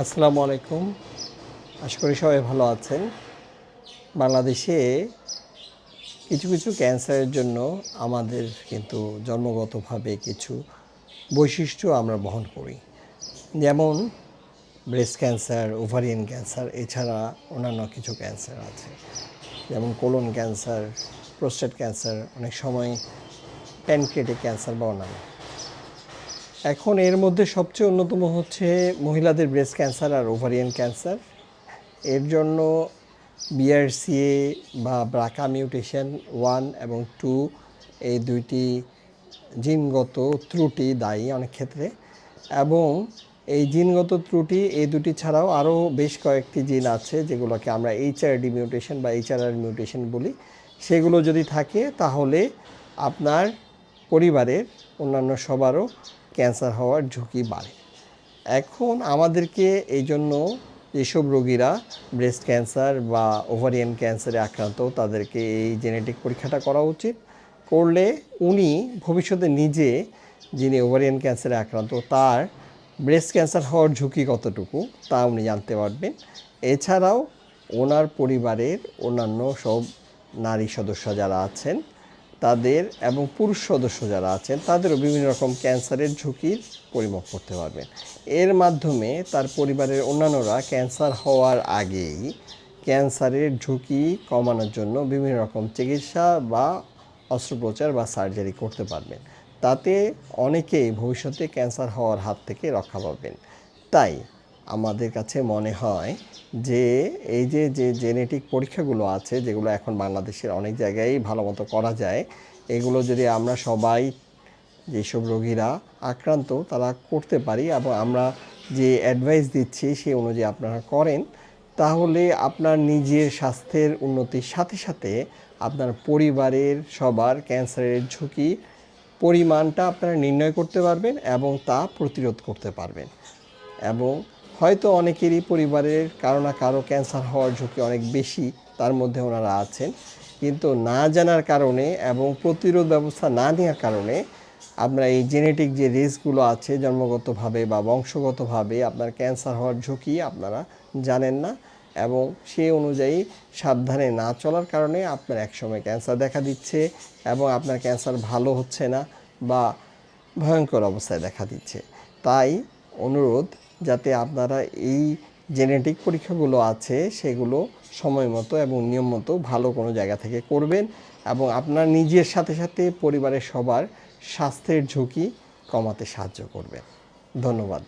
আসসালামু আলাইকুম। আশা করি সবাই ভালো আছেন। বাংলাদেশে কিছু কিছু ক্যান্সারের জন্য আমাদের কিন্তু জন্মগতভাবে কিছু বৈশিষ্ট্য আমরা বহন করি, যেমন ব্রেস্ট ক্যান্সার, ওভারিয়ান ক্যান্সার, এছাড়া অন্যান্য কিছু ক্যান্সার আছে, যেমন কোলন ক্যান্সার, প্রোস্টেট ক্যান্সার, অনেক সময় প্যানক্রিয়াটিক ক্যান্সার বা অন্যান্য। এখন এর মধ্যে সবচেয়ে অন্যতম হচ্ছে মহিলাদের ব্রেস্ট ক্যান্সার আর ওভারিয়ান ক্যান্সার। এর জন্য বিআরসিএ বা ব্রাকা মিউটেশন 1 এবং 2 এই দুইটি জিনগত ত্রুটি দায়ী অনেক ক্ষেত্রে, এবং এই জিনগত ত্রুটি এই দুটি ছাড়াও আরও বেশ কয়েকটি জিন আছে যেগুলোকে আমরা এইচআরডি মিউটেশন বা এইচআরআর মিউটেশন বলি। সেগুলো যদি থাকে তাহলে আপনার পরিবারের অন্যান্য সবারও ক্যান্সার হওয়ার ঝুঁকি বাড়ে। এখন আমাদেরকে এই জন্য যেসব রোগীরা ব্রেস্ট ক্যান্সার বা ওভারিয়ান ক্যান্সারে আক্রান্ত তাদেরকে এই জেনেটিক পরীক্ষাটা করা উচিত। করলে উনি ভবিষ্যতে নিজে, যিনি ওভারিয়ান ক্যান্সারে আক্রান্ত, তার ব্রেস্ট ক্যান্সার হওয়ার ঝুঁকি কতটুকু তা উনি জানতে পারবেন। এছাড়াও ওনার পরিবারের অন্যান্য সব নারী সদস্য যারা আছেন তাদের এবং পুরুষ সদস্য যারা আছেন তাদেরও বিভিন্ন রকম ক্যান্সারের ঝুঁকির পরিমাপ করতে পারবেন। এর মাধ্যমে তার পরিবারের অন্যান্যরা ক্যান্সার হওয়ার আগেই ক্যান্সারের ঝুঁকি কমানোর জন্য বিভিন্ন রকম চিকিৎসা বা অস্ত্রোপচার বা সার্জারি করতে পারবেন। তাতে অনেকেই ভবিষ্যতে ক্যান্সার হওয়ার হাত থেকে রক্ষা পাবেন। তাই আমাদের কাছে মনে হয় যে এই যে জেনেটিক পরীক্ষাগুলো আছে, যেগুলো এখন বাংলাদেশের অনেক জায়গায় ভালো মতো করা যায়, এগুলো যদি আমরা সবাই, যেসব রোগীরা আক্রান্ত, তারা করতে পারি এবং আমরা যে অ্যাডভাইস দিচ্ছি সেই অনুযায়ী আপনারা করেন, তাহলে আপনার নিজের স্বাস্থ্যের উন্নতির সাথে সাথে আপনার পরিবারের সবার ক্যান্সারের ঝুঁকি পরিমাণটা আপনারা নির্ণয় করতে পারবেন এবং তা প্রতিরোধ করতে পারবেন। এবং হয়তো অনেকেরই পরিবারের কারো না কারো ক্যান্সার হওয়ার ঝুঁকি অনেক বেশি, তার মধ্যে ওনারা আছেন, কিন্তু না জানার কারণে এবং প্রতিরোধ ব্যবস্থা না নেওয়ার কারণে আপনার এই জেনেটিক যে রিস্কগুলো আছে জন্মগতভাবে বা বংশগতভাবে আপনার ক্যান্সার হওয়ার ঝুঁকি আপনারা জানেন না, এবং সেই অনুযায়ী সাবধানে না চলার কারণে আপনার একসময় ক্যান্সার দেখা দিচ্ছে এবং আপনার ক্যান্সার ভালো হচ্ছে না বা ভয়ঙ্কর অবস্থায় দেখা দিচ্ছে। তাই অনুরোধ, যাতে আপনারা এই জেনেটিক পরীক্ষাগুলো আছে সেগুলো সময় মতো এবং নিয়ম মতো ভালো কোনো জায়গা থেকে করবেন এবং আপনার নিজের সাথে সাথে পরিবারের সবার স্বাস্থ্যের ঝুঁকি কমাতে সাহায্য করবেন। ধন্যবাদ।